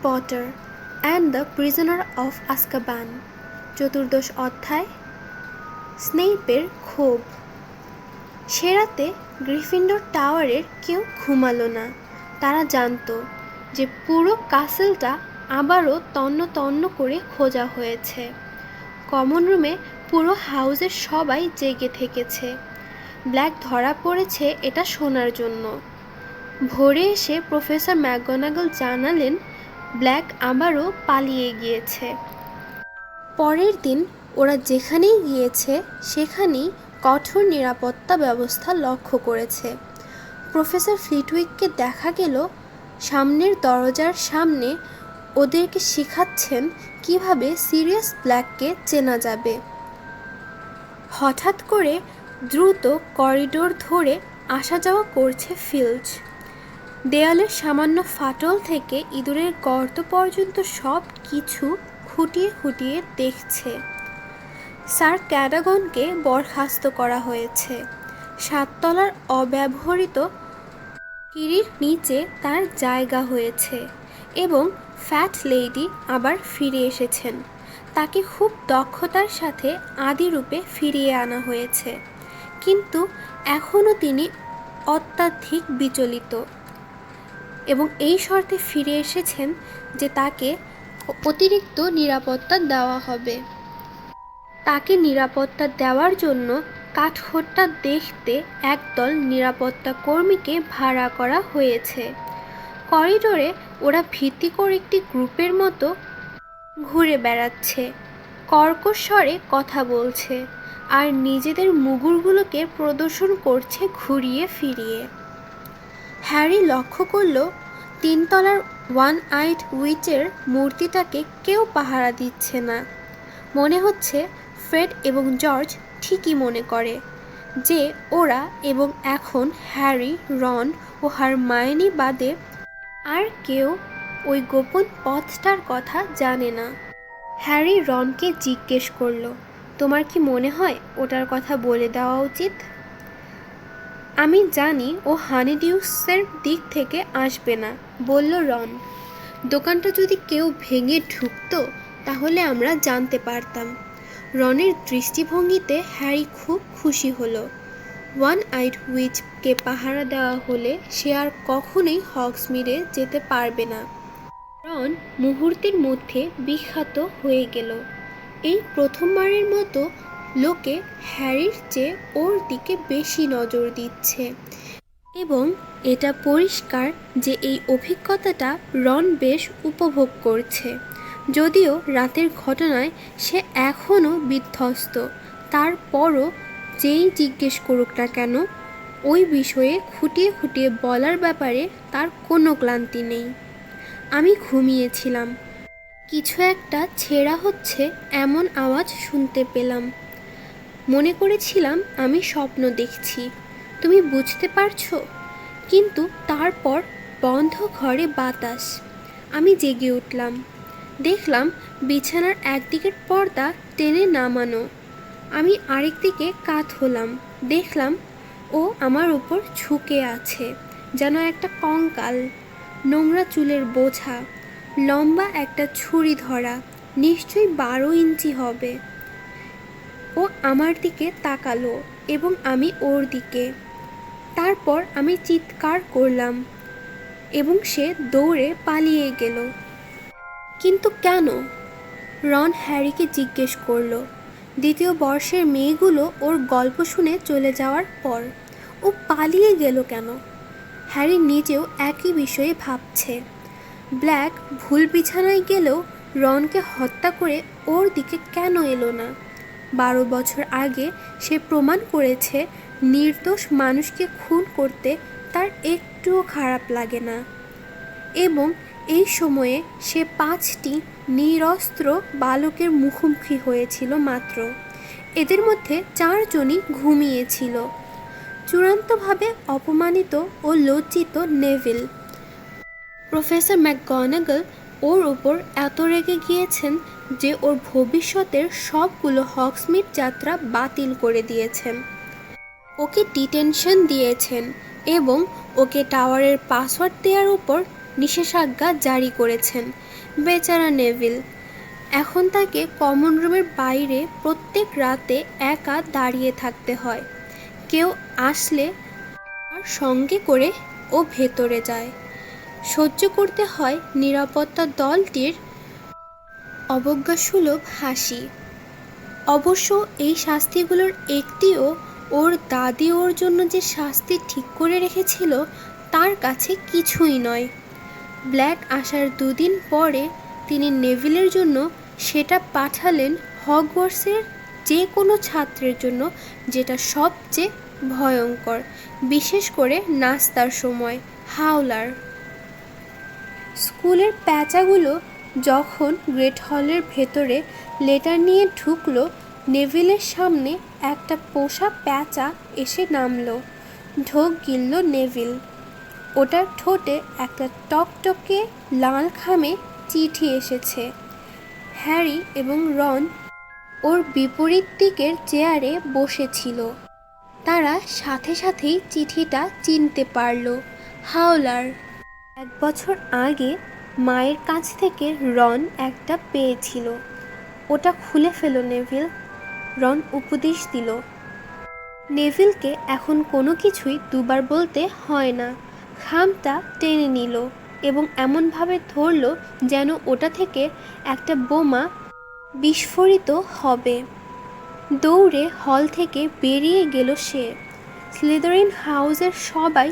Potter and the prisoner of Azkaban. চতুর্দশ অধ্যায়, স্নেইপের ক্ষোভ। সে রাতে গ্রিফিন্ডর টাওয়ারের কেউ ঘুমালো না। তারা জানত যে পুরো কাসেলটা আবারও তন্ন তন্ন করে খোঁজা হয়েছে। কমন রুমে পুরো হাউসের সবাই জেগে থেকেছে, ব্ল্যাক ধরা পড়েছে এটা শোনার জন্য। ভোরে এসে প্রফেসর ম্যাকগনাগল জানালেন ব্ল্যাক আবারও পালিয়ে গিয়েছে। পরের দিন ওরা যেখানেই গিয়েছে সেখানেই কঠোর নিরাপত্তা ব্যবস্থা লক্ষ্য করেছে। প্রফেসর ফ্লিটউইককে দেখা গেল সামনের দরজার সামনে ওদেরকে শেখাচ্ছেন কিভাবে সিরিয়াস ব্ল্যাককে চেনা যাবে। হঠাৎ করে দ্রুত করিডোর ধরে আসা যাওয়া করছে ফিল্চ। দেয়ালের সামান্য ফাটল থেকে ইঁদুরের গর্ত পর্যন্ত সব কিছু খুঁটিয়ে খুঁটিয়ে দেখছে। স্যার ক্যাডাগনকে বরখাস্ত করা হয়েছে। 7 তলার অব্যবহৃত সিঁড়ির নিচে তার জায়গা হয়েছে এবং ফ্যাট লেডি আবার ফিরে এসেছেন। তাকে খুব দক্ষতার সাথে আদি রূপে ফিরিয়ে আনা হয়েছে, কিন্তু এখনও তিনি অত্যাধিক বিচলিত এবং এই শর্তে ফিরে এসেছেন যে তাকে অতিরিক্ত নিরাপত্তা দেওয়া হবে। তাকে নিরাপত্তা দেওয়ার জন্য কাঠখোট্টা দেখতে একদল নিরাপত্তা কর্মীকে ভাড়া করা হয়েছে। করিডোরে ওরা ভীতিকর একটি গ্রুপের মতো ঘুরে বেড়াচ্ছে, কর্কশ স্বরে কথা বলছে আর নিজেদের মুগুরগুলোকে প্রদর্শন করছে ঘুরিয়ে ফিরিয়ে। হ্যারি লক্ষ্য করল 3 তলার ওয়ান আইড উইচের মূর্তিটাকে কেউ পাহারা দিচ্ছে না। মনে হচ্ছে ফ্রেড এবং জর্জ ঠিকই মনে করে যে ওরা এবং এখন হ্যারি, রন ও হারমায়োনি বাদে আর কেউ ওই গোপন পথটার কথা জানে না। হ্যারি রনকে জিজ্ঞেস করল, তোমার কি মনে হয় ওটার কথা বলে দেওয়া উচিত? আমি জানি ও হানিডিউসের দিক থেকে আসবে না, বলল রন। দোকানটা যদি কেউ ভেঙে ঢুকতো তাহলে আমরা জানতে পারতাম। রনের দৃষ্টিভঙ্গিতে হ্যারি খুব খুশি হলো। ওয়ান আইড উইচকে পাহারা দেওয়া হলে সে আর কখনোই হগসমিডে যেতে পারবে না। রন মুহূর্তের মধ্যে বিখ্যাত হয়ে গেল। এই প্রথমবারের মতো লোকে হ্যারির চেয়ে ওর দিকে বেশি নজর দিচ্ছে এবং এটা পরিষ্কার যে এই অভিজ্ঞতাটা রন বেশ উপভোগ করছে। যদিও রাতের ঘটনায় সে এখনও বিধ্বস্ত, তারপরও যেই জিজ্ঞেস করুক না কেন ওই বিষয়ে খুঁটিয়ে খুঁটিয়ে বলার ব্যাপারে তার কোনো ক্লান্তি নেই। আমি ঘুমিয়েছিলাম, কিছু একটা ছেঁড়া হচ্ছে এমন আওয়াজ শুনতে পেলাম। মনে করেছিলাম আমি স্বপ্ন দেখছি, তুমি বুঝতে পারছো? কিন্তু তারপর বন্ধ ঘরে বাতাস। আমি জেগে উঠলাম, দেখলাম বিছানার একদিকের পর্দা টেনে নামানো। আমি আরেক দিকে কাত হলাম, দেখলাম ও আমার উপর ঝুঁকে আছে যেন একটা কঙ্কাল। নোংরা চুলের বোঝা, লম্বা একটা ছুরি ধরা, নিশ্চয়ই 12 ইঞ্চি হবে। ও আমার দিকে তাকালো এবং আমি ওর দিকে। তারপর আমি চিৎকার করলাম এবং সে দৌড়ে পালিয়ে গেল। কিন্তু কেন? রন হ্যারিকে জিজ্ঞেস করল। দ্বিতীয় বর্ষের মেয়েগুলো ওর গল্প শুনে চলে যাওয়ার পর ও পালিয়ে গেল কেন? হ্যারি নিজেও একই বিষয়ে ভাবছে। ব্ল্যাক ভুল বিছানায় গেলেও রনকে হত্যা করে ওর দিকে কেন এলো না? 12 বছর আগে সে প্রমাণ করেছে নির্দোষ মানুষকে খুন করতে তার একটুও খারাপ লাগে না। এবং এই সময়ে সে 5টি নিরস্ত্র বালকের মুখোমুখি হয়েছিল মাত্র। এদের মধ্যে 4 জনই ঘুমিয়েছিল। চূড়ান্তভাবে অপমানিত ও লজ্জিত নেভিল। প্রফেসর ম্যাকগনাগল ওর উপর এত রেগে গিয়েছেন যে ওর ভবিষ্যতের সবগুলো হগসমিড যাত্রা বাতিল করে দিয়েছেন। ওকে ডিটেনশন দিয়েছেন এবং ওকে টাওয়ারের পাসওয়ার্ড দেওয়ার উপর নিষেধাজ্ঞা জারি করেছেন। বেচারা নেভিল, এখন তাকে কমন রুমের বাইরে প্রত্যেক রাতে একা দাঁড়িয়ে থাকতে হয়। কেউ আসলে আর সঙ্গে করে ও ভেতরে যায়। সহ্য করতে হয় নিরাপত্তা দলটির অবজ্ঞাসুলভ হাসি। অবশ্য এই শাস্তিগুলোর একটিও ওর দাদি ওর জন্য যে শাস্তি ঠিক করে রেখেছিল তার কাছে কিছুই নয়। ব্ল্যাক আসার 2 দিন পরে তিনি নেভিলের জন্য সেটা পাঠালেন হগওয়ার্টসের যে কোনো ছাত্রের জন্য, যেটা সবচেয়ে ভয়ঙ্কর, বিশেষ করে নাস্তার সময়। হাওলার। স্কুলের প্যাঁচাগুলো যখন গ্রেট হলের ভেতরে লেটার নিয়ে ঢুকলো, নেভিলের সামনে একটা পোষা প্যাঁচা এসে নামলো। ঢোক গিলল নেভিল। ওটার ঠোঁটে একটা টকটকে লাল খামে চিঠি এসেছে। হ্যারি এবং রন ওর বিপরীত দিকের চেয়ারে বসেছিল। তারা সাথে সাথেই চিঠিটা চিনতে পারল। হাওলার। 1 বছর আগে মায়ের কাছ থেকে রন একটা পেয়েছিল। ওটা খুলে ফেলো নেভিল, রন উপদেশ দিল। নেভিলকে এখন কোনো কিছুই দুবার বলতে হয় না। খামটা টেনে নিল এবং এমনভাবে ধরল যেন ওটা থেকে একটা বোমা বিস্ফোরিত হবে। দৌড়ে হল থেকে বেরিয়ে গেল সে। স্লিদারিন হাউসের সবাই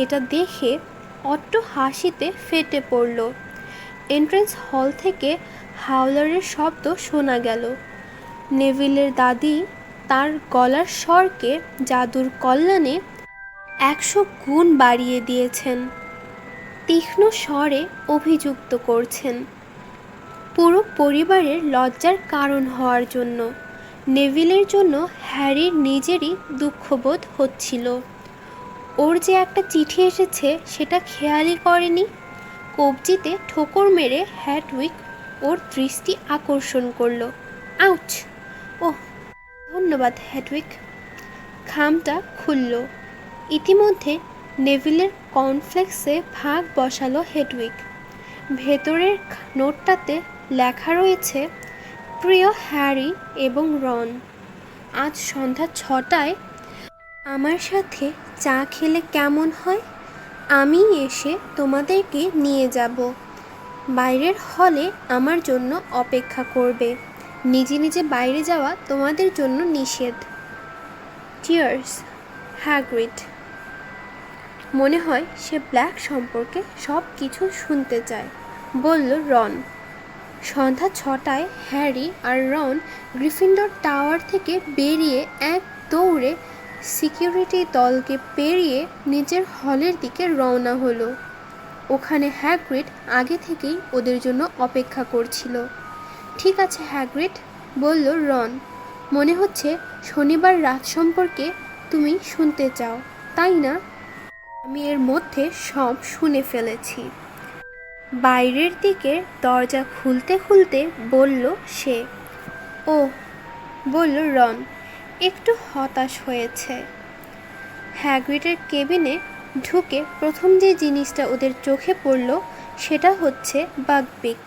এটা দেখে অট্ট হাসিতে ফেটে পড়ল। এন্ট্রেন্স হল থেকে হাওলারের শব্দ শোনা গেল। নেভিলের দাদি তার গলার স্বরকে জাদুর কল্যাণে 100 গুণ বাড়িয়ে দিয়েছেন। তীক্ষ্ণ স্বরে অভিযুক্ত করছেন, পুরো পরিবারের লজ্জার কারণ হওয়ার জন্য। নেভিলের জন্য হ্যারির নিজেরই দুঃখবোধ হচ্ছিল। ওর যে একটা চিঠি এসেছে সেটা খেয়ালই করেনি। কবজিতে ঠোকর মেরে হ্যাডউইক ওর দৃষ্টি আকর্ষণ করল। আউচ! ওহ, ধন্যবাদ হ্যাডউইক। খামটা খুলল। ইতিমধ্যে নেভিলের কর্নফ্লেক্সে ভাগ বসালো হেডউইক। ভেতরের নোটটাতে লেখা রয়েছে, প্রিয় হ্যারি এবং রন, আজ সন্ধ্যা 6টায় আমার সাথে চা খেলে কেমন হয়? আমি এসে তোমাদেরকে নিয়ে যাব। বাইরের হলে আমার জন্য অপেক্ষা করবে। নিজে নিজে বাইরে যাওয়া তোমাদের জন্য নিষেধ। Cheers, Hagrid. মনে হয় সে ব্ল্যাক সম্পর্কে সব কিছু শুনতে চায়, বলল রন। সন্ধ্যা 6টায় হ্যারি আর রন গ্রিফিন্ডর টাওয়ার থেকে বেরিয়ে এক দৌড়ে সিকিউরিটি দলকে পেরিয়ে নিজের হলের দিকে রওনা হলো। ওখানে হ্যাগ্রিড আগে থেকেই ওদের জন্য অপেক্ষা করছিল। ঠিক আছে হ্যাগ্রিড, বলল রন। মনে হচ্ছে শনিবার রাত সম্পর্কে তুমি শুনতে চাও, তাই না? আমি এর মধ্যে সব শুনে ফেলেছি। বাইরের দিকে দরজা খুলতে খুলতে বলল সে। ও, বলল রন, একটু হতাশ হয়েছে। হ্যাগ্রিডের কেবিনে ঢুকে প্রথম যে জিনিসটা ওদের চোখে পড়ল সেটা হচ্ছে বাকবিক।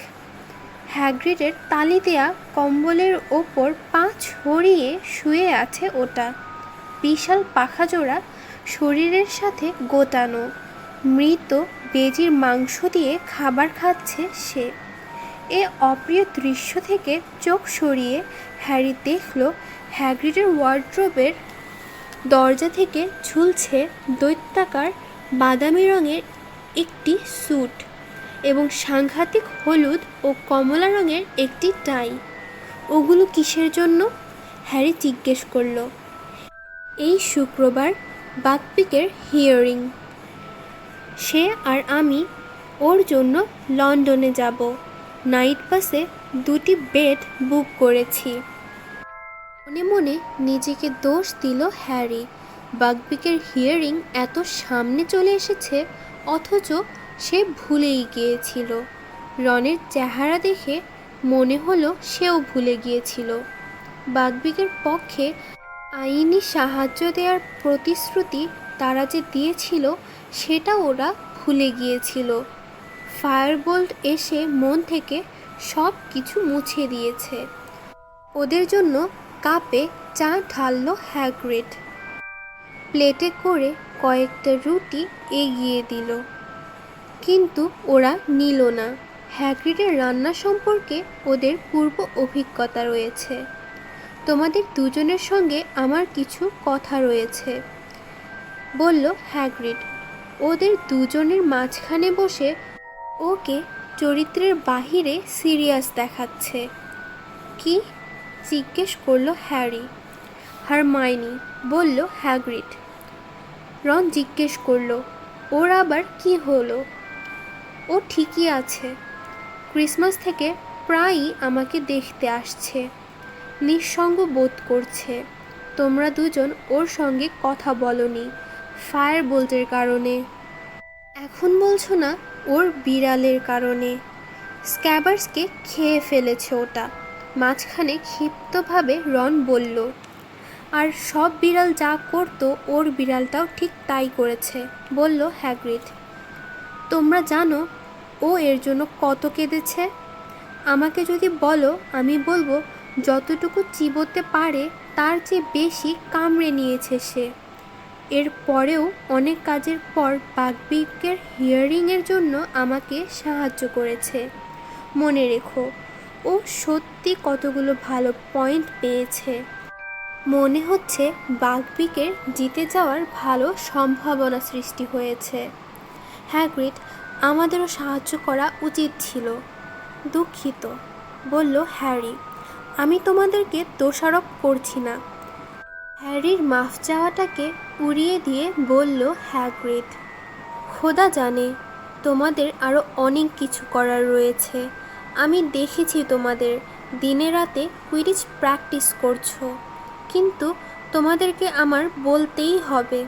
হ্যাগ্রিডের তালি দেয়া কম্বলের ওপর পা ছড়িয়ে শুয়ে আছে ওটা। বিশাল পাখাজোড়া শরীরের সাথে গোটানো। মৃত বেজির মাংস দিয়ে খাবার খাচ্ছে সে। এ অপ্রিয় দৃশ্য থেকে চোখ সরিয়ে হ্যারি দেখল হ্যাগ্রিডের ওয়ার্ড্রোবের দরজা থেকে ঝুলছে দৈত্যাকার বাদামি রঙের একটি স্যুট এবং সাংঘাতিক হলুদ ও কমলা রঙের একটি টাই। ওগুলো কিসের জন্য? হ্যারি জিজ্ঞেস করল। এই শুক্রবার বাকপিকের হিয়ারিং। সে আর আমি ওর জন্য লন্ডনে যাব। নাইট বাসে 2টি বেড বুক করেছি। মনে মনে নিজেকে দোষ দিল হ্যারি। বাকপিকের হিয়ারিং এত সামনে চলে এসেছে অথচ সে ভুলেই গিয়েছিল। রনের চেহারা দেখে মনে হলো সেও ভুলে গিয়েছিল। বাকপিকের পক্ষে আইনি সাহায্য দেওয়ার প্রতিশ্রুতি তারা যে দিয়েছিল সেটা ওরা ভুলে গিয়েছিল। ফায়ারবোল্ট এসে মন থেকে সব কিছু মুছে দিয়েছে। ওদের জন্য কাপে চা ঢালল হ্যাগ্রিড। প্লেটে করে কয়েকটা রুটি এগিয়ে দিল, কিন্তু ওরা নিল না। হ্যাগ্রিডের রান্না সম্পর্কে ওদের পূর্ব অভিজ্ঞতা রয়েছে। তোমাদের দুজনের সঙ্গে আমার কিছু কথা রয়েছে, বলল হ্যাগ্রিড ওদের দুজনের মাঝখানে বসে। ওকে চরিত্রের বাহিরে সিরিয়াস দেখাচ্ছে। কি? জিজ্ঞেস করলো হ্যারি। হারমাইনি, বলল হ্যাগ্রিড। রন জিজ্ঞেস করলো, ওর আবার কি হলো? ও ঠিকই আছে। ক্রিসমাস থেকে প্রায়ই আমাকে দেখতে আসছে। নিঃসঙ্গ বোধ করছে। তোমরা দুজন ওর সঙ্গে কথা বলনি ফায়ারবোল্টের কারণে। এখন বলছো না ওর বিড়ালের কারণে। স্ক্যাবার্সকে খেয়ে ফেলেছে ওটা। মাঝখানে ক্ষিপ্তভাবে রন বলল। আর সব বিড়াল যা করতো ওর বিড়ালটাও ঠিক তাই করেছে, বলল হ্যাগ্রিড। তোমরা জানো ও এর জন্য কত কেঁদেছে? আমাকে যদি বলো আমি বলবো যতটুকু চিবোতে পারে তার চেয়ে বেশি কামড়ে নিয়েছে সে। এর পরেও অনেক কাজের পর বাকবিকের হিয়ারিংয়ের জন্য আমাকে সাহায্য করেছে। মনে রেখো, ও সত্যি কতগুলো ভালো পয়েন্ট পেয়েছে। মনে হচ্ছে বাকবিকের জিতে যাওয়ার ভালো সম্ভাবনা সৃষ্টি হয়েছে। হ্যাগ্রিড, আমাদেরও সাহায্য করা উচিত ছিল। দুঃখিত, বলল হ্যারি। আমি তোমাদেরকে দোষারোপ করছি না। হ্যারির মাফ চাওয়াটাকে উড়িয়ে দিয়ে বলল হ্যাগ্রিড। খোদা জানে তোমাদের আরও অনেক কিছু করার রয়েছে। আমি দেখেছি তোমাদের দিনে রাতে কুইডিচ প্র্যাকটিস করছো, কিন্তু তোমাদেরকে আমার বলতেই হবে।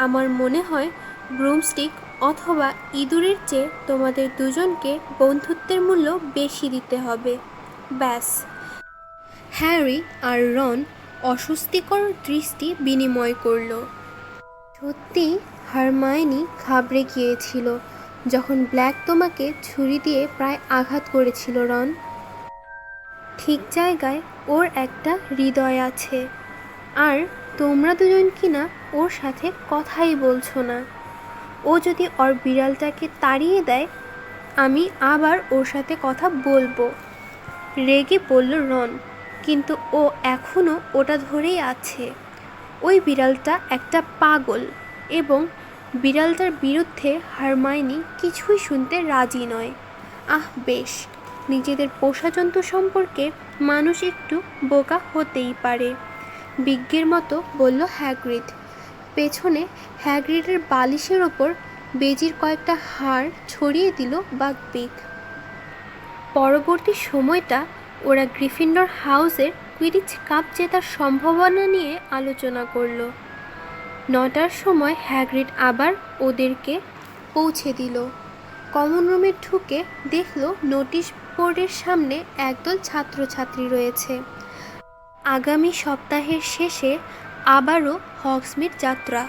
আমার মনে হয় ব্রুমস্টিক অথবা ইঁদুরের চেয়ে তোমাদের দুজনকে বন্ধুত্বের মূল্য বেশি দিতে হবে। ব্যাস। হ্যারি আর রন অস্বস্তিকর দৃষ্টি বিনিময় করল। সত্যি হারমাইনি ঘাবড়ে গিয়েছিল যখন ব্ল্যাক তোমাকে ছুরি দিয়ে প্রায় আঘাত করেছিল। রন, ঠিক জায়গায় ওর একটা হৃদয় আছে, আর তোমরা দুজন কিনা ওর সাথে কথাই বলছো না। ও যদি ওর বিড়ালটাকে তাড়িয়ে দেয় আমি আবার ওর সাথে কথা বলবো, রেগে বলল রন। কিন্তু ও এখনও ওটা ধরেই আছে। ওই বিড়ালটা একটা পাগল, এবং বিড়ালটার বিরুদ্ধে হারমাইনি কিছুই শুনতে রাজি নয়। আহ বেশ, নিজেদের পোষা জন্তু সম্পর্কে মানুষ একটু বোকা হতেই পারে, বিজ্ঞের মতো বলল হ্যাগ্রিড। পেছনে হ্যাগ্রিডের বালিশের ওপর বেজির কয়েকটা হাড় ছড়িয়ে দিল বাকবিক। পরবর্তী সময়টা ওরা গ্রিফিন্ডর হাউসের কুইডিচ কাপ জেতার সম্ভাবনা নিয়ে আলোচনা করল। 9টার সময় হ্যাগ্রিড আবার ওদেরকে পৌঁছে দিল। কমন রুমে ঢুকে দেখল নোটিশ বোর্ডের সামনে একদল ছাত্রছাত্রী রয়েছে। আগামী সপ্তাহের শেষে আবারও হগসমিড যাত্রা,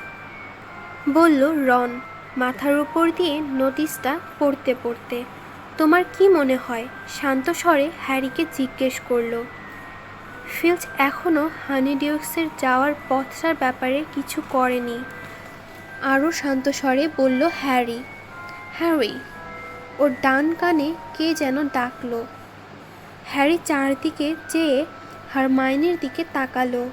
বলল রন মাথার উপর দিয়ে নোটিশটা পড়তে পড়তে। তোমার কি মনে হয়? শান্ত স্বরে হ্যারিকে জিজ্ঞেস করল। ফিল্চ এখনও হানিডিউক্সের যাওয়ার পথটার ব্যাপারে কিছু করেনি, আরও শান্ত স্বরে বলল হ্যারি। হ্যারি, ওর ডান কানে কে যেন ডাকল। হ্যারি চারদিকে চেয়ে হারমাইনির দিকে তাকালো।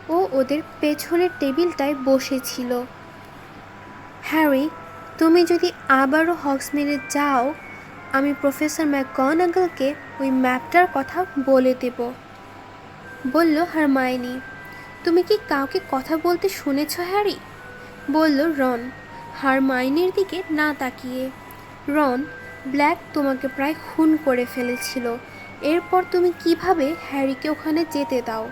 ও ওদের পেছনের টেবিলটায় বসেছিল। হ্যারি, তুমি যদি আবারও হগসমিডে যাও আমি প্রফেসর ম্যাকগনাগলকে ওই ম্যাপটার কথা বলে দেব, বলল হারমাইনি। তুমি কি কাউকে কথা বলতে শুনেছ হ্যারি? বলল রন হারমাইনির দিকে না তাকিয়ে। রন, ব্ল্যাক তোমাকে প্রায় খুন করে ফেলেছিল। এরপর তুমি কিভাবে হ্যারিকে ওখানে যেতে দাও?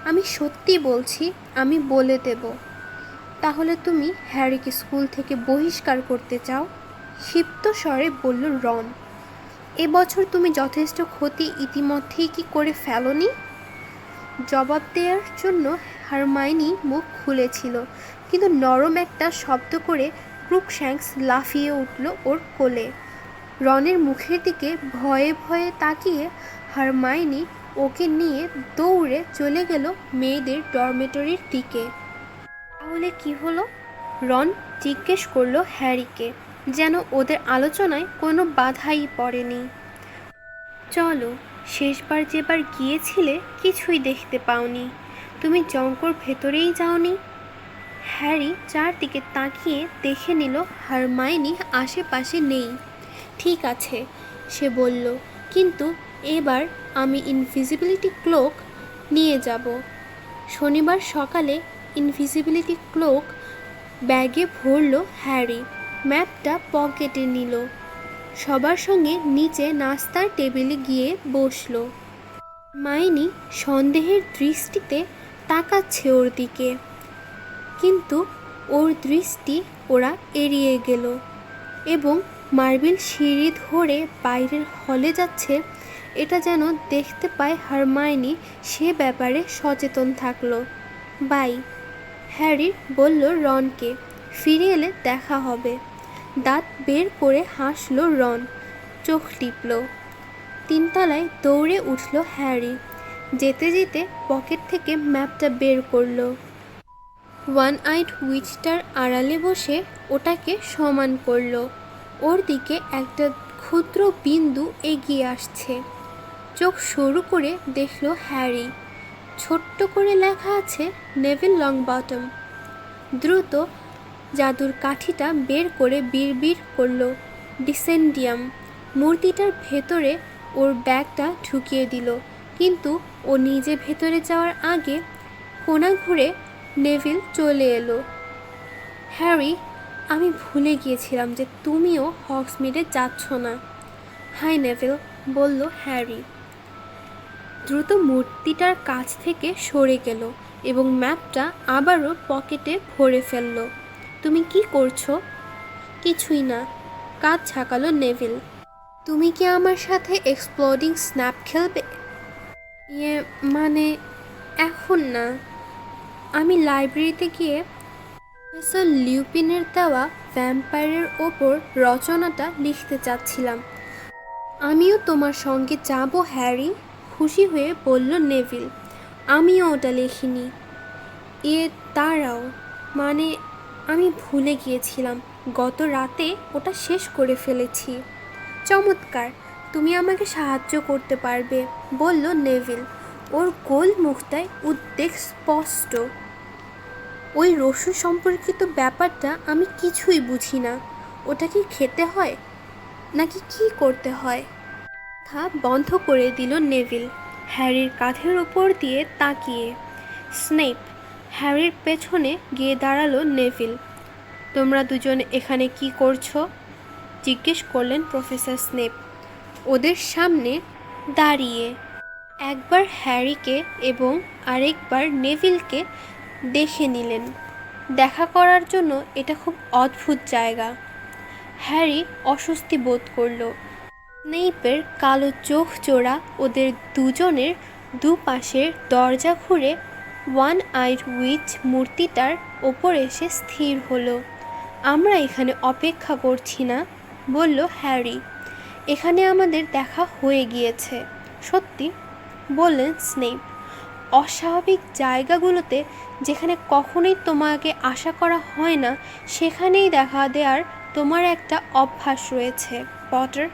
আমি সত্যি বলছি, আমি বলে দেব। তাহলে তুমি হ্যারিকে স্কুল থেকে বহিষ্কার করতে চাও? ক্ষিপ্ত স্বরে বলল রন। এবছর তুমি যথেষ্ট ক্ষতি ইতিমধ্যেই কি করে ফেলোনি? জবাব দেওয়ার জন্য হারমাইনি মুখ খুলেছিল, কিন্তু নরম একটা শব্দ করে ক্রুকশ্যাঙ্কস লাফিয়ে উঠল ওর কোলে। রনের মুখের দিকে ভয়ে ভয়ে তাকিয়ে হারমাইনি ওকে নিয়ে দৌড়ে চলে গেল মেয়েদের ডরমেটরির দিকে। তাহলে কি হলো? রন জিজ্ঞেস করলো হ্যারিকে, যেন ওদের আলোচনায় কোনো বাধাই পড়েনি। চলো, শেষবার যেবার গিয়েছিলে কিছুই দেখতে পাওনি, তুমি জঙ্কর ভেতরেই যাওনি? হ্যারি চারদিকে তাকিয়ে দেখে নিল হারমাইনি আশেপাশে নেই। ঠিক আছে, সে বলল, কিন্তু এবার আমি ইনভিজিবিলিটি ক্লোক নিয়ে যাব। শনিবার সকালে ইনভিজিবিলিটি ক্লোক ব্যাগে ভরল হ্যারি, ম্যাপটা পকেটে নিল, সবার সঙ্গে নিচে নাস্তার টেবিলে গিয়ে বসল। মাইনি সন্দেহের দৃষ্টিতে তাকাচ্ছে ওর দিকে, কিন্তু ওর দৃষ্টি ওরা এড়িয়ে গেল এবং মার্বেল সিঁড়ি ধরে বাইরের হলে যাচ্ছে এটা যেন দেখতে পায় হারমাইনি। সে ব্যাপারে সচেতন থাকলো। বাই, হ্যারি বলল রনকে, ফিরে এলে দেখা হবে। দাঁত বের করে হাসল রন, চোখ টিপল। 3 তলায় দৌড়ে উঠল হ্যারি, যেতে যেতে পকেট থেকে ম্যাপটা বের করলো। ওয়ান আইড উইচটার আড়ালে বসে ওটাকে সমান করল। ওর দিকে একটা ক্ষুদ্র বিন্দু এগিয়ে আসছে। চোখ সরু করে দেখল হ্যারি, ছোট্ট করে লেখা আছে নেভিল লংবটম। দ্রুত জাদুর কাঠিটা বের করে বিড়বিড় করল, ডিসেন্ডিয়াম। মূর্তিটার ভেতরে ওর ব্যাগটা ঢুকিয়ে দিল, কিন্তু ও নিজে ভেতরে যাওয়ার আগে কোণা ঘুরে নেভিল চলে এলো। হ্যারি, আমি ভুলে গিয়েছিলাম যে তুমিও হগসমিডে যাচ্ছ না। হাই নেভিল, বলল হ্যারি। দ্রুত মূর্তিটার কাছ থেকে সরে গেল এবং ম্যাপটা আবারও পকেটে ভরে ফেলল। তুমি কি করছো? কিছুই না, কাজ ছাকালো নেভিল। তুমি কি আমার সাথে এক্সপ্লোডিং স্ন্যাপ খেলবে? মানে এখন না, আমি লাইব্রেরিতে গিয়ে প্রফেসর লিউপিনের দেওয়া ভ্যাম্পায়ারের ওপর রচনাটা লিখতে চাচ্ছিলাম। আমিও তোমার সঙ্গে যাব হ্যারি, খুশি হয়ে বলল নেভিল। আমিও ওটা লিখিনি। দাঁড়াও, মানে আমি ভুলে গিয়েছিলাম, গত রাতে ওটা শেষ করে ফেলেছি। চমৎকার, তুমি আমাকে সাহায্য করতে পারবে, বলল নেভিল। ওর গোল মুখটায় উদ্বেগ স্পষ্ট। ওই রস্যু সম্পর্কিত ব্যাপারটা আমি কিছুই বুঝি না। ওটা কি খেতে হয় নাকি কি করতে হয়? কথা বন্ধ করে দিল নেভিল, হ্যারির কাঁধের ওপর দিয়ে তাকিয়ে। স্নেপ, হ্যারির পেছনে গিয়ে দাঁড়ালো নেভিল। তোমরা দুজন এখানে কি করছো? জিজ্ঞেস করলেন প্রফেসর স্নেপ ওদের সামনে দাঁড়িয়ে। একবার হ্যারিকে এবং আরেকবার নেভিলকে দেখে নিলেন। দেখা করার জন্য এটা খুব অদ্ভুত জায়গা। হ্যারি অস্বস্তি বোধ করল। স্নেইপের কালো চোখ জোড়া ওদের দুজনের দুপাশের দরজা ঘুরে ওয়ান আইড উইচ মূর্তিটার ওপর এসে স্থির হলো। আমরা এখানে অপেক্ষা করছি না, বলল হ্যারি। এখানে আমাদের দেখা হয়ে গিয়েছে। সত্যি, বললেন স্নেপ। অস্বাভাবিক জায়গাগুলোতে, যেখানে কখনোই তোমাকে আশা করা হয় না, সেখানেই দেখা দেওয়ার তোমার একটা অভ্যাস রয়েছে পটার,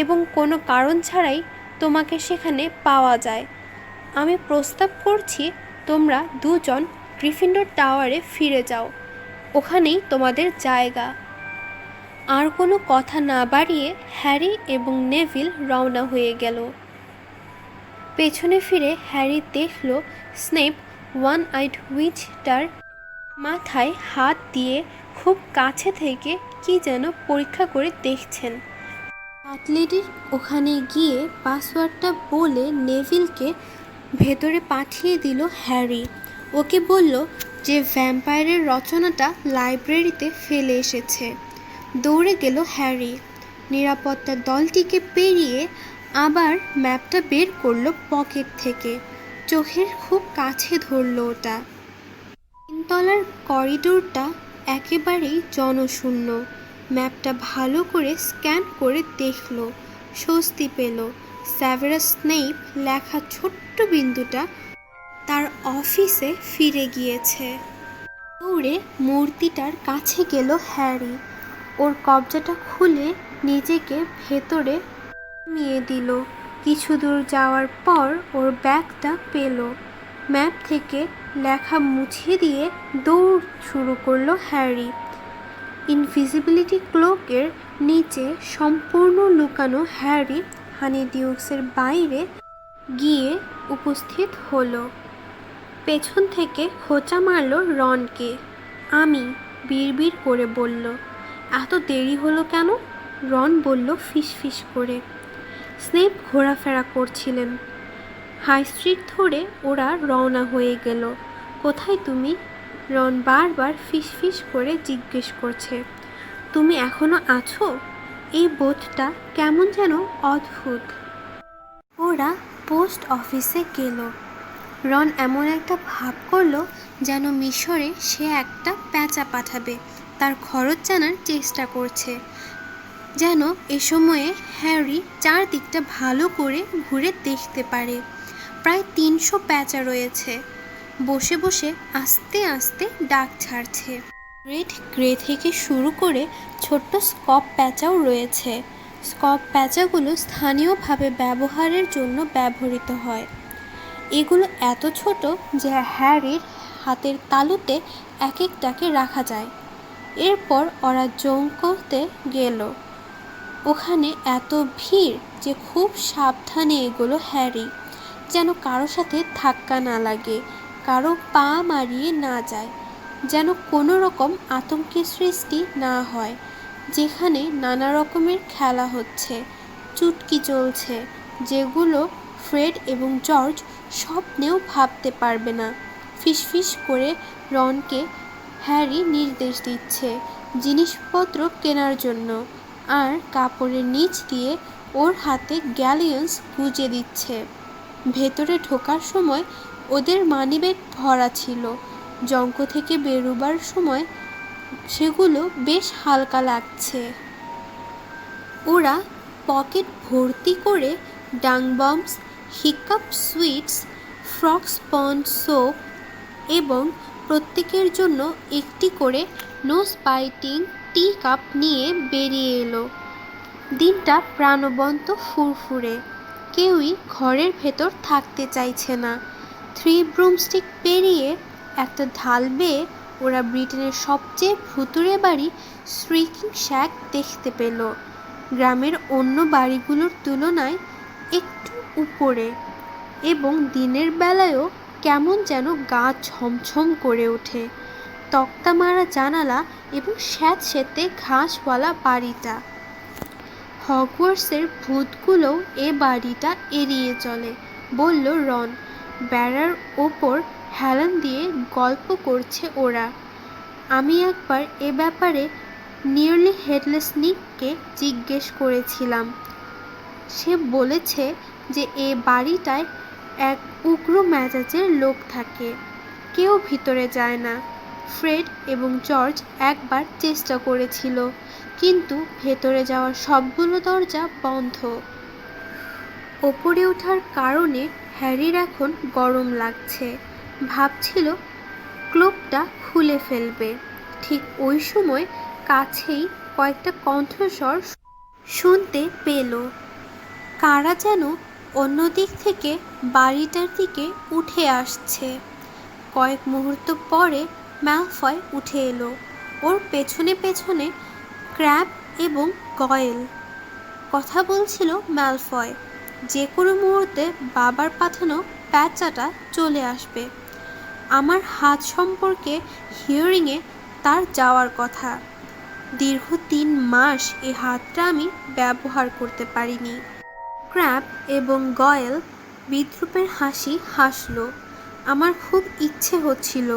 এবং কোনো কারণ ছাড়াই তোমাকে সেখানে পাওয়া যায়। আমি প্রস্তাব করছি তোমরা দুজন গ্রিফিন্ডর টাওয়ারে ফিরে যাও, ওখানেই তোমাদের জায়গা। আর কোনো কথা না বাড়িয়ে হ্যারি এবং নেভিল রওনা হয়ে গেল। পেছনে ফিরে হ্যারি দেখল স্নেপ ওয়ান আইড উইচটার মাথায় হাত দিয়ে খুব কাছে থেকে কি যেন পরীক্ষা করে দেখছেন। কাটলেরির ওখানে গিয়ে পাসওয়ার্ডটা বলে নেভিলকে ভেতরে পাঠিয়ে দিল হ্যারি। ওকে বলল যে ভ্যাম্পায়ারের রচনাটা লাইব্রেরিতে ফেলে এসেছে। দৌড়ে গেল হ্যারি। নিরাপত্তা দলটিকে পেরিয়ে আবার ম্যাপটা বের করলো পকেট থেকে। চোখের খুব কাছে ধরল ওটা। 3 তলার করিডোরটা একেবারেই জনশূন্য। ম্যাপটা ভালো করে স্ক্যান করে দেখল, স্বস্তি পেল। সেভারাস স্নেইপ লেখা ছোট্ট বিন্দুটা তার অফিসে ফিরে গিয়েছে। দৌড়ে মূর্তিটার কাছে গেল হ্যারি। ওর কবজাটা খুলে নিজেকে ভেতরে নিয়ে দিল। কিছু দূর যাওয়ার পর ওর ব্যাগটা পেল। ম্যাপ থেকে লেখা মুছিয়ে দিয়ে দৌড় শুরু করলো হ্যারি। ইনভিজিবিলিটি ক্লোকের নিচে সম্পূর্ণ লুকানো হ্যারি হানিডিউক্সের বাইরে গিয়ে উপস্থিত হলো। পেছন থেকে খোঁচা মারল রনকে। আমি বিড়বিড় করে বলল, এত দেরি হলো কেন? রন বলল ফিসফিস করে। স্নেপ ঘোরাফেরা করছিলেন। হাই স্ট্রিট ধরে ওরা রওনা হয়ে গেল। কোথায় তুমি? রন বারবার ফিসফিস করে জিজ্ঞেস করছে। তুমি এখনো আছো? এই বোধটা কেমন যেন অদ্ভুত। ওরা পোস্ট অফিসে গেল। রন এমন একটা ভাব করলো যেন মিশরে সে একটা প্যাঁচা পাঠাবে, তার খরচ জানার চেষ্টা করছে, যেন এ সময়ে হ্যারি চারদিকটা ভালো করে ঘুরে দেখতে পারে। প্রায় 300 প্যাঁচা রয়েছে, বসে বসে আস্তে আস্তে ডাক ছাড়ছে। রেড গ্রে থেকে শুরু করে ছোট্ট স্কপ প্যাঁচাও রয়েছে। স্কপ প্যাঁচাগুলো স্থানীয়ভাবে ব্যবহারের জন্য ব্যবহৃত হয়। এগুলো এত ছোট যে হ্যারির হাতের তালুতে এক একটাকে রাখা যায়। এরপর ওরা জঙ্কতে গেল। ওখানে এত ভিড় যে খুব সাবধানে এগোলো হ্যারি, যেন কারো সাথে ধাক্কা না লাগে, কারো পা মারিয়ে না যায়, যেন কোনো রকম আতঙ্কের সৃষ্টি না হয়। যেখানে নানা রকমের খেলা হচ্ছে, চুটকি চলছে, যেগুলো ফ্রেড এবং জর্জ স্বপ্নেও ভাবতে পারবে না। ফিসফিস করে রনকে হ্যারি নির্দেশ দিচ্ছে জিনিসপত্র কেনার জন্য, আর কাপড়ের নিচ দিয়ে ওর হাতে গ্যালিয়ন্স গুজে দিচ্ছে। ভেতরে ঢোকার সময় ওদের মানিব্যাগ ভরা ছিল। জঙ্ক থেকে বেরোবার সময় সেগুলো বেশ হালকা লাগছে। ওরা পকেট ভর্তি করে dung bombs, hiccup sweets, frock sponge soap এবং প্রত্যেকের জন্য একটি করে নোজ বাইটিং টি কাপ নিয়ে বেরিয়ে এলো। দিনটা প্রাণবন্ত, ফুরফুরে। কেউই ঘরের ভেতর থাকতে চাইছে না। 3 ব্রুমস্টিক পেরিয়ে একটা ঢাল বেয়ে ওরা ব্রিটেনের সবচেয়ে ভুতুড়ে বাড়ি শ্রিকিং শ্যাক দেখতে পেল। গ্রামের অন্য বাড়িগুলোর তুলনায় একটু উপরে, এবং দিনের বেলায়ও কেমন যেন গা ছমছম করে ওঠে। তক্তা মারা জানালা এবং স্যাঁতসেঁতে ঘাসওয়ালা বাড়িটা। হগওয়ার্টসের ভূতগুলোও এ বাড়িটা এড়িয়ে চলে, বলল রন। বেড়ার ওপর হেলান দিয়ে গল্প করছে ওরা। আমি একবার এ ব্যাপারে নিয়ারলি হেডলেস নিককে জিজ্ঞেস করেছিলাম। সে বলেছে যে এ বাড়িটায় এক উগ্র মেজাজের লোক থাকে, কেউ ভিতরে যায় না। ফ্রেড এবং জর্জ একবার চেষ্টা করেছিল, কিন্তু ভেতরে যাওয়ার সবগুলো দরজা বন্ধ। ওপরে ওঠার কারণে হ্যারির এখন গরম লাগছে। ভাবছিল ক্লোকটা খুলে ফেলবে। ঠিক ওই সময় কাছেই কয়েকটা কণ্ঠস্বর শুনতে পেল। কারা যেন অন্যদিক থেকে বাড়িটার দিকে উঠে আসছে। কয়েক মুহূর্ত পরে ম্যালফয় উঠে এলো। ওর পেছনে পেছনে ক্র্যাব এবং গয়েল। কথা বলছিল ম্যালফয়, যে কোনো মুহূর্তে বাবার পাঠানো প্যাঁচাটা চলে আসবে। আমার হাত সম্পর্কে হিয়ারিংয়ে তার যাওয়ার কথা। দীর্ঘ 3 মাস এই হাতটা আমি ব্যবহার করতে পারিনি। ক্র্যাব এবং গয়েল বিদ্রূপের হাসি হাসল। আমার খুব ইচ্ছে হচ্ছিল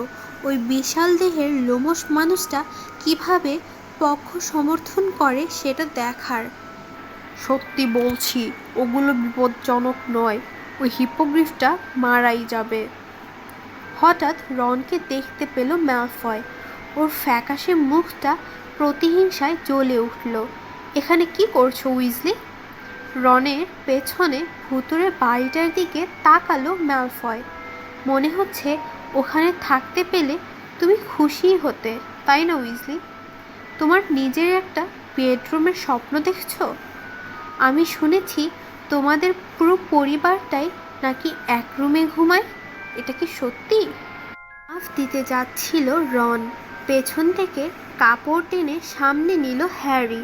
ওই বিশাল দেহের লোমশ মানুষটা কিভাবে পক্ষ সমর্থন করে সেটা দেখার। সত্যি বলছি, ওগুলো বিপজ্জনক নয়। ওই হিপোগ্রিফটা মারাই যাবে। হঠাৎ রনকে দেখতে পেল ম্যালফয়। ওর ফ্যাকাশে মুখটা প্রতিহিংসায় জ্বলে উঠল। এখানে কি করছো উইজলি? রনের পেছনে ভুতুড়ে বাড়িটার দিকে তাকালো ম্যালফয়। মনে হচ্ছে ওখানে থাকতে পেলে তুমি খুশিই হতে, তাই না উইজলি? তোমার নিজের একটা বেডরুমের স্বপ্ন দেখছো? আমি শুনেছি তোমাদের পুরো পরিবারটাই নাকি এক রুমে ঘুমায়। এটা কি সত্যি? লাফ দিতে যাচ্ছিল রন। পেছন থেকে কাপড় টেনে সামনে নিল হ্যারি।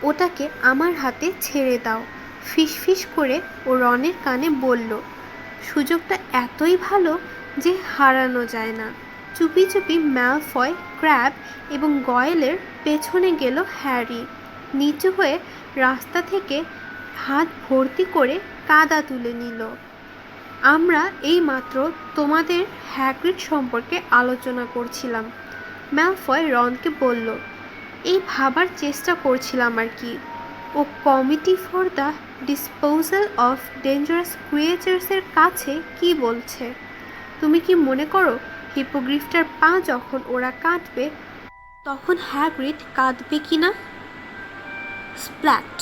ওটাকে আমার হাতে ছেড়ে দাও, ফিসফিস করে ও রনের কানে বলল। সুযোগটা এতই ভালো যে হারানো যায় না। চুপি চুপি ম্যালফয়, ক্র্যাব এবং গয়েলের পেছনে গেল হ্যারি। নিচু হয়ে রাস্তা থেকে হাত ভর্তি করে কাদা তুলে নিল। আমরা এইমাত্র তোমাদের হ্যাগ্রিড সম্পর্কে আলোচনা করছিলাম, ম্যালফয় রনকে বলল। এই ভাবার চেষ্টা করছিলাম আর কি, ও committee for the disposal of dangerous ক্রিয়েচার্সের কাছে কি বলছে। তুমি কি মনে করো হিপোগ্রিফটার পা যখন ওরা কাটবে তখন হ্যাগ্রিড কাঁদবে কি না? স্প্ল্যাট!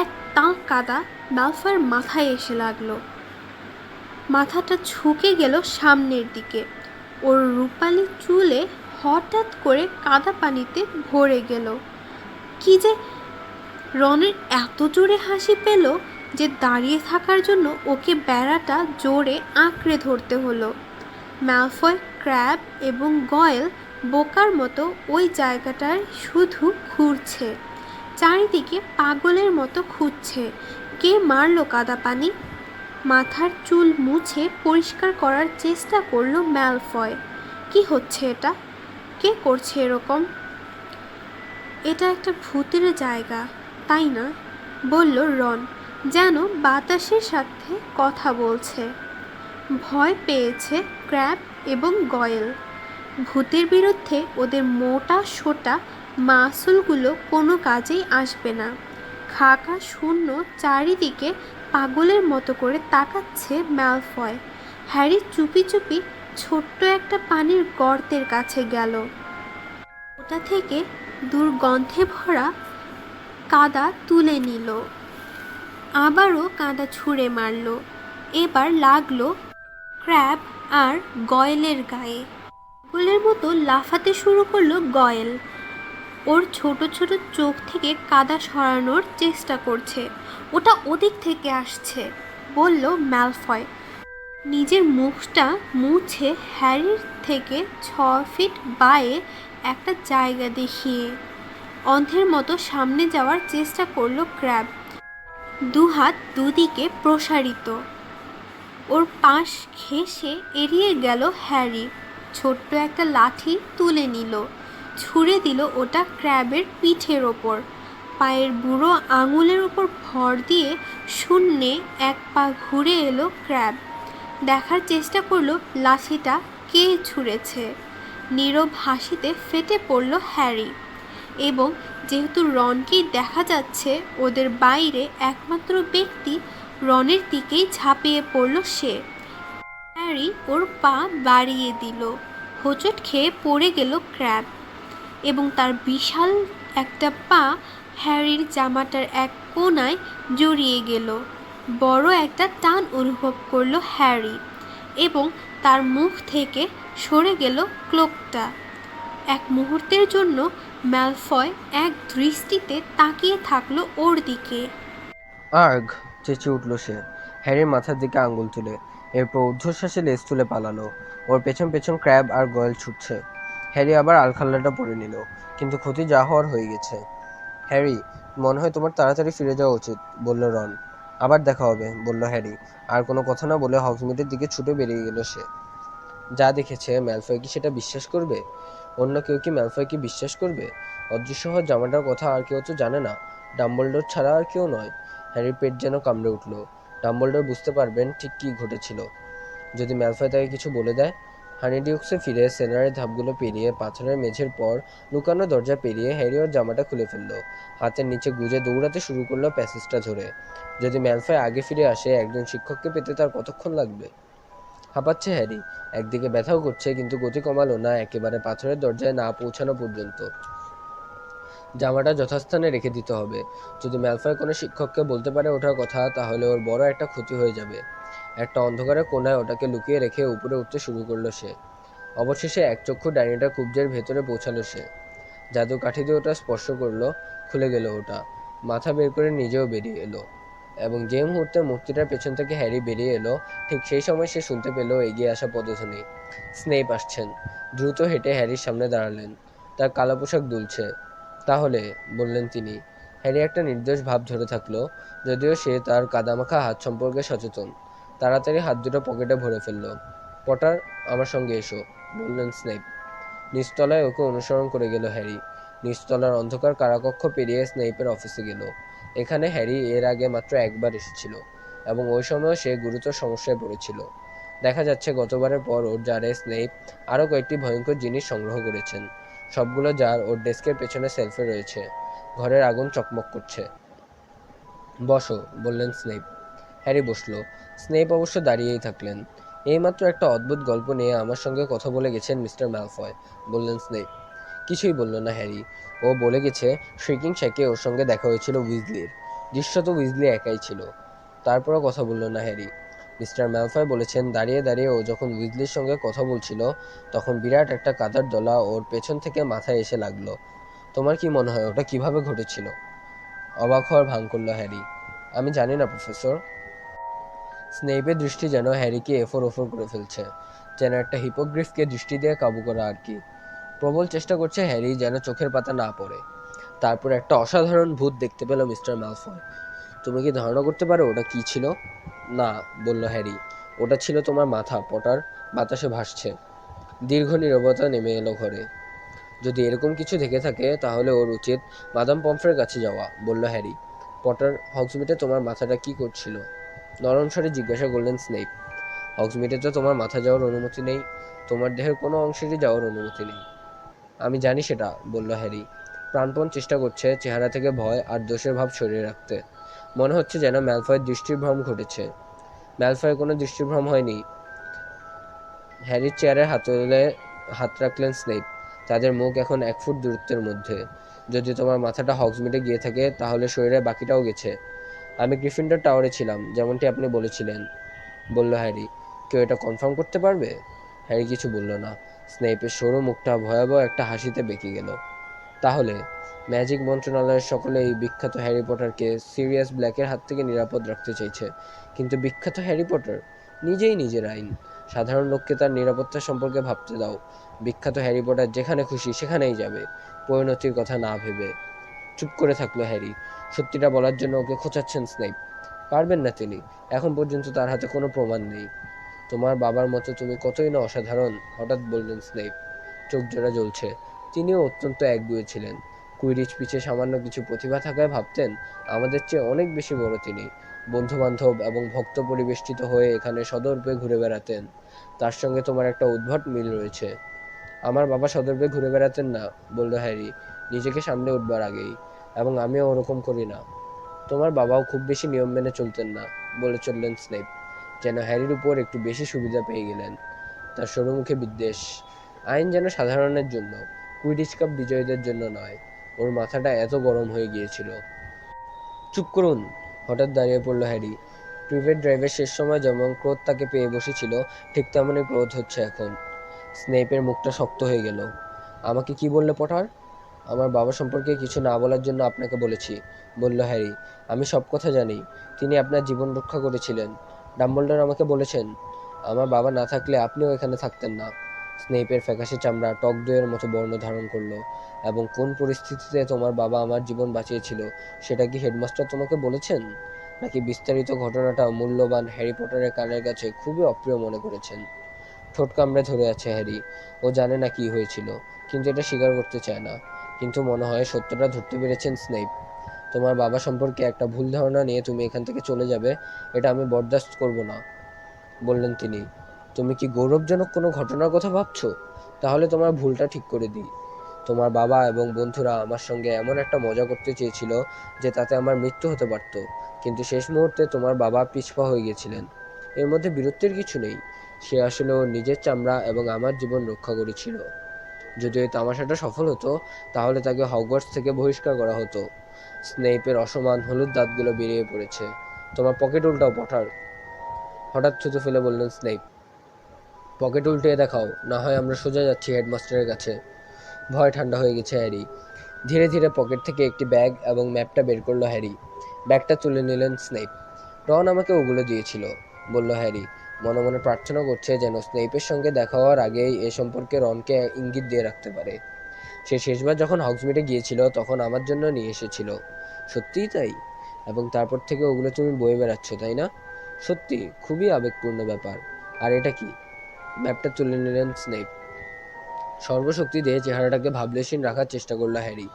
এক তাঁক কাদা ম্যালফয়ের মাথায় এসে লাগলো। মাথাটা ঝুঁকে গেল সামনের দিকে। ওর রূপালি চুলে হঠাৎ করে কাদা পানিতে ভরে গেল। কি যে! রনের এত জোরে হাসি পেল যে দাঁড়িয়ে থাকার জন্য ওকে বেড়াটা জোরে আঁকড়ে ধরতে হলো। ম্যালফয়, ক্র্যাব এবং গয়েল বোকার মতো ওই জায়গাটায় শুধু ঘুরছে, চারিদিকে পাগলের মতো খুঁজছে কে মারলো কাদা পানি। মাথার চুল মুছে পরিষ্কার করার চেষ্টা করলো ম্যালফয়। কি হচ্ছে এটা? কে করছে এরকম? এটা একটা ভূতের জায়গা, তাই না? বলল রন, যেন বাতাসের সাথে কথা বলছে। ভয় পেয়েছে ক্র্যাব এবং গয়েল। ভূতের বিরুদ্ধে ওদের মোটা সোটা মাসুলগুলো কোনো কাজেই আসবে না। খাকা শূন্য চারিদিকে পাগলের মতো করে তাকাচ্ছে ম্যালফয়। হ্যারি চুপি চুপি ছোট্ট একটা পানির গর্তের কাছে গেল। ওটা থেকে দুর্গন্ধে ভরা কাদা তুলে নিল। আবারও কাদা ছুঁড়ে মারল। এবার লাগলো ক্র্যাব আর গয়েলের গায়ে। পাগলের মতো লাফাতে শুরু করলো গয়েল। ওর ছোট ছোট চোখ থেকে কাদা সরানোর চেষ্টা করছে। ওটা ওদিক থেকে আসছে, বলল ম্যালফয় নিজের মুখটা মুছে হ্যারির থেকে 6 ফিট বায়ে একটা জায়গা দেখিয়ে। অন্ধের মতো সামনে যাওয়ার চেষ্টা করলো ক্র্যাব, দুহাত দুদিকে প্রসারিত। ওর পাশ ঘেঁষে এড়িয়ে গেল হ্যারি। ছোট্ট একটা লাঠি তুলে নিল, ছুঁড়ে দিল ওটা ক্র্যাবের পিঠের ওপর। পায়ের বুড়ো আঙুলের ওপর ভর দিয়ে শূন্যে এক পা ঘুরে এলো ক্র্যাব। দেখার চেষ্টা করলো লাঠিটা কে ছুঁড়েছে। নীরব হাসিতে ফেটে পড়ল হ্যারি। এবং যেহেতু রনকেই দেখা যাচ্ছে ওদের বাইরে একমাত্র ব্যক্তি, রনের দিকেই ঝাঁপিয়ে পড়ল সে। হ্যারি ওর পা বাড়িয়ে দিল। হোঁচট খেয়ে পড়ে গেল ক্র্যাব এবং তার বিশাল একটা পা হ্যারির জামাটার এক কোণায় জড়িয়ে গেল। বড় একটা টান অনুভব করল হ্যারি এবং তার মুখ থেকে সরে গেল ক্লোকটা। এক মুহূর্তের জন্য ম্যালফয় এক দৃষ্টিতে তাকিয়ে থাকলো ওর দিকে। আর্গ! চেঁচিয়ে উঠল সে, হ্যারির মাথার দিকে আঙুল তুলে। এরপর ঊর্ধ্বশ্বাসে লেজ তুলে পালালো। ওর পেছন পেছন ক্র্যাব আর গয়েল ছুটছে। হ্যারি আবার আলখাল্লাটা পরে নিল, কিন্তু ক্ষতি যা হওয়ার হয়ে গেছে। হ্যারি, মনে হয় তোমার তাড়াতাড়ি ফিরে যাওয়া উচিত, বলল রন। আবার দেখা হবে, বলল হ্যারি। আর কোনো কথা না বলে হগসমিডের দিকে ছুটে বেরিয়ে গেল সে। যা দেখেছে ম্যালফয় কি সেটা বিশ্বাস করবে? অন্য কেউ কি ম্যালফয়কে বিশ্বাস করবে? অদৃশ্য হওয়ার জামাটার কথা আর কেউ তো জানে না, ডাম্বলডোর ছাড়া আর কেউ নয়। হ্যারির পেট যেন কামড়ে উঠল। ডাম্বলডোর বুঝতে পারবেন ঠিক কী ঘটেছিল যদি ম্যালফয় তাকে কিছু বলে দেয়। হানিডিউক্সে ফিরে সেলারের ধাপগুলো পেরিয়ে পাথরের মেঝের পর লুকানো দরজা পেরিয়ে হ্যারি ওর জামাটা খুলে ফেলল। হাতের নিচে গুজে দৌড়াতে শুরু করলো প্যাসেজটা ধরে। যদি ম্যালফয় আগে ফিরে আসে, একজন শিক্ষককে পেতে তার কতক্ষণ লাগবে? হাঁপাচ্ছে হ্যারি, একদিকে ব্যথাও করছে, কিন্তু গতি কমালো না একেবারে পাথরের দরজায় না পৌঁছানো পর্যন্ত। জামাটা যথাস্থানে রেখে দিতে হবে। যদি ম্যালফয় কোনো শিক্ষককে বলতে পারে ওঠার কথা, তাহলে ওর বড় একটা ক্ষতি হয়ে যাবে। একটা অন্ধকারের কোণায় ওটাকে লুকিয়ে রেখে উপরে উঠতে শুরু করলো সে। অবশেষে একচক্ষু ডাইনিটার কুব্জের ভেতরে পৌঁছালো সে। জাদু কাঠি দিয়ে ওটা স্পর্শ করলো, খুলে গেল ওটা। মাথা বের করে নিজেও বেরিয়ে এলো। এবং যে মুহূর্তে মূর্তিটার পেছন থেকে হ্যারি বেরিয়ে এলো, ঠিক সেই সময় সে শুনতে পেল এগিয়ে আসা পদধ্বনি। স্নেপ আসছেন। দ্রুত হেঁটে হ্যারির সামনে দাঁড়ালেন। তার কালো পোশাক দুলছে। তাহলে, বললেন তিনি। হ্যারি একটা নির্দোষ ভাব ধরে থাকলো, যদিও সে তার কাদামাখা হাত সম্পর্কে সচেতন। তাড়াতাড়ি হাত দুটো পকেটে ভরে ফেলল। পটার, আমার সঙ্গে এসো, বললেন স্নেপ। নিচতলায় ওকে অনুসরণ করে গেল হ্যারি। নিচতলার অন্ধকার কারাকক্ষ পেরিয়ে স্নেইপের অফিসে গেল। এখানে হ্যারি এর আগে মাত্র একবার এসেছিল, এবং ওই সময়ও সে গুরুতর সমস্যায় পড়েছিল। দেখা যাচ্ছে গতবারের পর ওর জারে স্নেইপ আরও কয়েকটি ভয়ঙ্কর জিনিস সংগ্রহ করেছেন। সবগুলো জার ওর ডেস্কের পেছনে সেলফে রয়েছে। ঘরের আগুন চকমক করছে। বসো, বললেন স্নেইপ। হ্যারি বসল। স্নেইপ অবশ্য দাঁড়িয়েই থাকলেন। এইমাত্র একটা অদ্ভুত গল্প নিয়ে আমার সঙ্গে কথা বলে গেছেন মিস্টার ম্যালফয়, বললেন স্নেইপ। কিছুই বলল না হ্যারি। ও বলে গেছে শ্রিকিং শ্যাকে ওর সঙ্গে দেখা হয়েছিল উইজলির। দৃশ্যত উইজলি একাই ছিল। তারপরও কথা বলল না হ্যারি। মিস্টার ম্যালফয় বলেছেন দাঁড়িয়ে দাঁড়িয়ে ও যখন উইজলির সঙ্গে কথা বলছিল, তখন বিরাট একটা কাদার দলা ওর পেছন থেকে মাথায় এসে লাগলো। তোমার কি মনে হয় ওটা কিভাবে ঘটেছিল? অবাক হওয়ার ভান করল হ্যারি। আমি জানি না, প্রফেসর। স্নেইপের দৃষ্টি যেন হ্যারিকে এফোর ওফোর করে ফেলছে, যেন একটা হিপোগ্রিফকে দৃষ্টি দিয়ে কাবু করা আর কি। প্রবল চেষ্টা করছে হ্যারি যেন চোখের পাতা না পড়ে। তারপর একটা অসাধারণ ভূত দেখতে পেল মিস্টার ম্যালফয়। তুমি কি ধারণা করতে পারো ওটা কি ছিল? না, বলল হ্যারি। ওটা ছিল তোমার মাথা, পটার। বাতাসে ভাসছে। দীর্ঘ নীরবতা নেমে এলো ঘরে। যদি এরকম কিছু দেখে থাকে, তাহলে ওর উচিত মাদাম পমফ্রের কাছে যাওয়া, বলল হ্যারি। পটার, হগসমিটে তোমার মাথাটা কি করছিল? নরম স্বরে জিজ্ঞাসা করলেন স্নেইপ। হগসমিটে তো তোমার মাথা যাওয়ার অনুমতি নেই। তোমার দেহের কোনো অংশেরই যাওয়ার অনুমতি নেই। আমি জানি সেটা, বলল হ্যারি। প্রাণপণ চেষ্টা করছে চেহারা থেকে ভয় আর দোষের ভাব সরিয়ে রাখতে। মনে হচ্ছে যেন ম্যালফয়ের দৃষ্টিভ্রম ঘটেছে। ম্যালফয়ের কোনো দৃষ্টিভ্রম হয়নি। হ্যারির চেয়ারের হাতলে হাত রাখলেন স্নেইপ। তাদের মুখ এখন 1 ফুট দূরত্বের মধ্যে। যদি তোমার মাথাটা হগসমিটে গিয়ে থাকে, তাহলে শরীরের বাকিটাও গেছে। আমি গ্রিফিন্ডর টাওয়ারে ছিলাম, যেমনটি আপনি বলেছিলেন, বলল হ্যারি। কেউ এটা কনফার্ম করতে পারবে? হ্যারি কিছু বলল না। স্নেইপের সরু মুখটা ভয়াবহ একটা হাসিতে বেঁকে গেল। তাহলে ম্যাজিক মন্ত্রণালয়ের সকলে এই বিখ্যাত হ্যারি পটারকে সিরিয়াস ব্ল্যাকের হাত থেকে নিরাপদ রাখতে চাইছে, কিন্তু বিখ্যাত হ্যারি পটার নিজেই নিজের আইন। সাধারণ লোককে তার নিরাপত্তা সম্পর্কে ভাবতে দাও। বিখ্যাত হ্যারি পটার যেখানে খুশি সেখানেই যাবে, পরিণতির কথা না ভেবে। চুপ করে থাকলো হ্যারি। সত্যিটা বলার জন্য ওকে খোঁচাচ্ছেন স্নেইপ। পারবেন না তিনি। এখন পর্যন্ত তার হাতে কোনো প্রমাণ নেই। তোমার বাবার মতো তুমি কতই না অসাধারণ, হঠাৎ বললেন স্নেইপ। চোখ জোড়া জ্বলছে। তিনিও অত্যন্ত একগুঁয়ে ছিলেন। কুইডিচ পিছে সামান্য কিছু প্রতিভা থাকায় ভাবতেন আমাদের চেয়ে অনেক বেশি বড় তিনি। বন্ধুবান্ধব এবং ভক্ত পরিবেষ্টিত হয়ে এখানে সদর্পে ঘুরে বেড়াতেন। তার সঙ্গে তোমার একটা উদ্ভট মিল রয়েছে। আমার বাবা সদর্পে ঘুরে বেড়াতেন না, বলল হ্যারি নিজেকে সামলে উঠবার আগেই। এবং আমিও ওরকম করি না। তোমার বাবাও খুব বেশি নিয়ম মেনে চলতেন না, বলে চললেন স্নেপ, যেন হ্যারির উপর একটু বেশি সুবিধা পেয়ে গেলেন। তার সরু মুখে বিদ্বেষ। আইন যেন সাধারণের জন্য, কুইডিচ কাপ বিজয়ীদের জন্য নয়। ওর মাথাটা এত গরম হয়ে গিয়েছিল। চুপ করুন, হঠাৎ দাঁড়িয়ে পড়ল হ্যারি। প্রিভেট ড্রাইভের শেষ সময় যেমন ক্রোধ তাকে পেয়ে বসেছিল, ঠিক তেমনই ক্রোধ হচ্ছে এখন। স্নেপের মুখটা শক্ত হয়ে গেল। আমাকে কি বললে পটার? আমার বাবা সম্পর্কে কিছু না বলার জন্য আপনাকে বলেছি, বলল হ্যারি। আমি সব কথা জানি। তিনি আপনার জীবন রক্ষা করেছিলেন। ডাম্বলডোর আমাকে বলেছেন। আমার বাবা না থাকলে আপনিও এখানে থাকতেন না। স্নেইপের ফ্যাকাশে চামড়া টক দইয়ের মতো বর্ণ ধারণ করলো। এবং কোন পরিস্থিতিতে তোমার বাবা আমার জীবন বাঁচিয়েছিল, সেটা কি হেডমাস্টার তোমাকে বলেছেন? নাকি বিস্তারিত ঘটনাটা মূল্যবান হ্যারি পটারের কানের কাছে খুবই অপ্রিয় মনে করেছেন? ঠোঁট কামড়ে ধরে আছে হ্যারি। ও জানে না কি হয়েছিল, কিন্তু এটা স্বীকার করতে চায় না। কিন্তু মনে হয় সত্যটা ধরতে পেরেছেন স্নেইপ। তোমার বাবা সম্পর্কে একটা ভুল ধারণা নিয়ে তুমি এখান থেকে চলে যাবে, এটা আমি বরদাস্ত করব না, বললেন তিনি। তুমি কি গৌরবজনক কোনো ঘটনার কথা ভাবছো? তাহলে তোমার ভুলটা ঠিক করে দিই। তোমার বাবা এবং বন্ধুরা আমার সঙ্গে এমন একটা মজা করতে চেয়েছিল যে তাতে আমার মৃত্যু হতে পারত, কিন্তু শেষ মুহূর্তে তোমার বাবা পিছপা হয়ে গেছিলেন। এর মধ্যে বীরত্বের কিছু নেই। সে আসলে ওর নিজের চামড়া এবং আমার জীবন রক্ষা করেছিল। যদি ওই তামাশাটা সফল হতো তাহলে তাকে হগওয়ার্টস থেকে বহিষ্কার করা হতো। স্নেইপের অসমান হলুদ দাঁতগুলো বেরিয়ে পড়েছে। তোমার পকেট উল্টাও, পটার, হঠাৎ থুতু ফেলে বললেন স্নেইপ। পকেট উল্টিয়ে দেখাও, না হয় আমরা সোজা যাচ্ছি হেডমাস্টারের কাছে। ভয় ঠান্ডা হয়ে গেছে হ্যারি। ধীরে ধীরে পকেট থেকে একটি ব্যাগ এবং ম্যাপটা বের করলো হ্যারি। ব্যাগটা তুলে নিলেন স্নেইপ। রন আমাকে ওগুলো দিয়েছিল, বলল হ্যারি। মনে মনে প্রার্থনা করছে যেন স্নেইপের সঙ্গে দেখা হওয়ার আগেই এ সম্পর্কে রনকে ইঙ্গিত দিয়ে রাখতে পারে। সে শেষবার যখন হগসমিডে গিয়েছিল তখন আমার জন্য নিয়ে এসেছিল। সত্যিই তাই? এবং তারপর থেকে ওগুলো তুমি বয়ে বেড়াচ্ছ, তাই না? সত্যি খুবই আবেগপূর্ণ ব্যাপার। আর এটা কি? ম্যাপটা তুলে নিলেন স্নেইপ। সর্বশক্তি দিয়ে চেহারাটাকে ভাবলেশীন রাখার চেষ্টা করলো হ্যারি।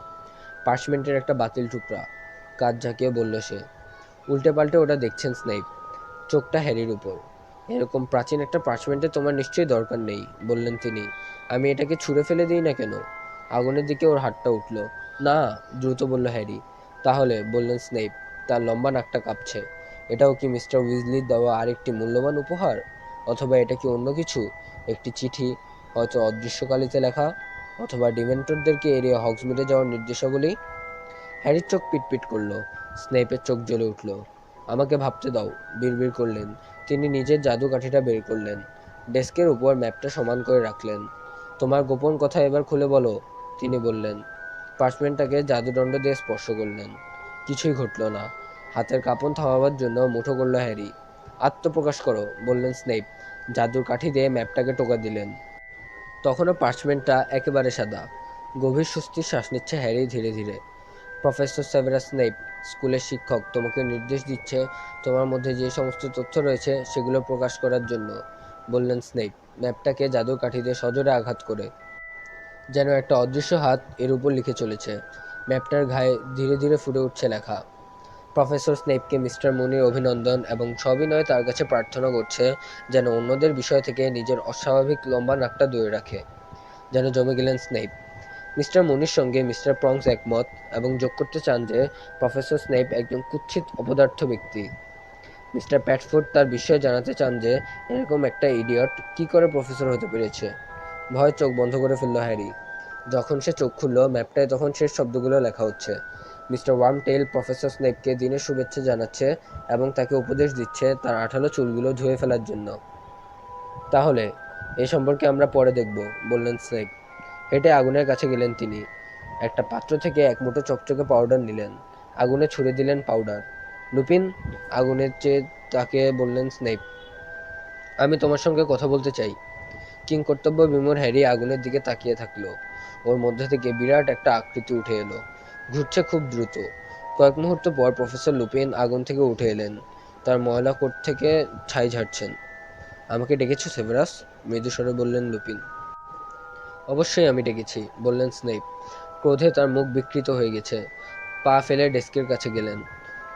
পার্চমেন্টের একটা বাতিল টুকরা, কাজ ঝাঁকিয়ে বলল সে। উল্টে পাল্টে ওটা দেখছেন স্নেইপ, চোখটা হ্যারির উপর। এরকম প্রাচীন একটা পার্চমেন্টে তোমার নিশ্চয়ই দরকার নেই, বললেন তিনি। আমি এটাকে ছুঁড়ে ফেলে দিই না কেন? আগুনের দিকে ওর হাতটা উঠল। না, দ্রুত বলল হ্যারি। তাহলে, বললেন স্নেইপ, তার লম্বা নাকটা কাঁপছে, এটাও কি মিস্টার উইজলির দেওয়া আরেকটি মূল্যবান উপহার? অথবা এটা কি অন্য কিছু? একটি চিঠি, হয়তো অদৃশ্যকালিতে লেখা, অথবা ডিমেন্টরদেরকে এড়িয়ে হগসমিডে যাওয়ার নির্দেশাবলী? হ্যারির চোখ পিটপিট করল। স্নেইপের চোখ জ্বলে উঠল। আমাকে ভাবতে দাও, বিড়বিড় করলেন। তিনি নিজের জাদু কাঠিটা বের করলেন, ডেস্কের উপর ম্যাপটা সমান করে রাখলেন। তোমার গোপন কথা এবার খুলে বলো, তিনি বললেন। পার্চমেন্টটাকে জাদুদণ্ড দিয়ে স্পর্শ করলেন। কিছুই ঘটল না। হাতের কাঁপন থামাবার জন্য মুঠো করল হ্যারি। আত্মপ্রকাশ করো, বললেন স্নেইপ। জাদুর কাঠি দিয়ে ম্যাপটাকে টোকা দিলেন। তখনও পার্চমেন্টটা একেবারে সাদা। গভীর স্বস্তির শ্বাস নিচ্ছে হ্যারি ধীরে ধীরে। প্রফেসর সেভেরাস স্নেইপ, স্কুলের শিক্ষক তোমাকে নির্দেশ দিচ্ছে তোমার মধ্যে যে সমস্ত তথ্য রয়েছে সেগুলো প্রকাশ করার জন্য, বললেন স্নেইপ ম্যাপটাকে জাদুর কাঠি দিয়ে সজোরে আঘাত করে। যেন একটা অদৃশ্য হাত এর উপর লিখে চলেছে। ম্যাপটার গায়ে ধীরে ধীরে ফুটে উঠছে লেখা। প্রফেসর স্নেইপকে মিস্টার মুনির অভিনন্দন এবং সবিনয়ে তার কাছে প্রার্থনা করছে যেন অন্যদের বিষয় থেকে নিজের অস্বাভাবিক লম্বা নাকটা দূরে রাখে। যেন জমে গেলেন স্নেইপ। মিস্টার মুনির সঙ্গে মিস্টার প্রংস একমত এবং যোগ করতে চান যে প্রফেসর স্নেইপ একজন কুৎসিত অপদার্থ ব্যক্তি। মিস্টার প্যাটফোর্ড তার বিস্ময় জানাতে চান যে এরকম একটা ইডিয়ট কি করে প্রফেসর হতে পেরেছে। ভয় চোখ বন্ধ করে ফেলল হ্যারি। যখন সে চোখ খুলল ম্যাপটায় তখন শেষ শব্দগুলো লেখা হচ্ছে। মিস্টার ওয়ার্মটেইল প্রফেসর স্নেইপকে দিনের শুভেচ্ছা জানাচ্ছে এবং তাকে উপদেশ দিচ্ছে তার আঠালো চুলগুলো ধুয়ে ফেলার জন্য। তাহলে এই সম্পর্কে আমরা পরে দেখব, বললেন স্নেইপ। হেঁটে আগুনের কাছে গেলেন তিনি। একটা পাত্র থেকে এক মুঠো চকচকে পাউডার নিলেন। আগুনে ছুঁড়ে দিলেন পাউডার। লুপিন, আগুনের চেয়ে তাকে বললেন স্নেইপ। আমি তোমার সঙ্গে কথা বলতে চাই। কিংকর্তব্য বিমূঢ় হ্যারি আগুনের দিকে তাকিয়ে থাকলো। ওর মধ্যে থেকে বিরাট একটা আকৃতি উঠে এলো, ঘুরছে খুব দ্রুত। কয়েক মুহূর্ত পর প্রফেসর লুপিন আগুন থেকে উঠে এলেন। তার ময়লা কোট থেকে ছাই ঝাড়ছেন। আমাকে ডেকেছো সেভারাস? মৃদু স্বরে বললেন লুপিন। অবশ্যই আমি ডেকেছি, বললেন স্নেইপ। ক্রোধে তার মুখ বিকৃত হয়ে গেছে। পা ফেলে ডেস্কের কাছে গেলেন।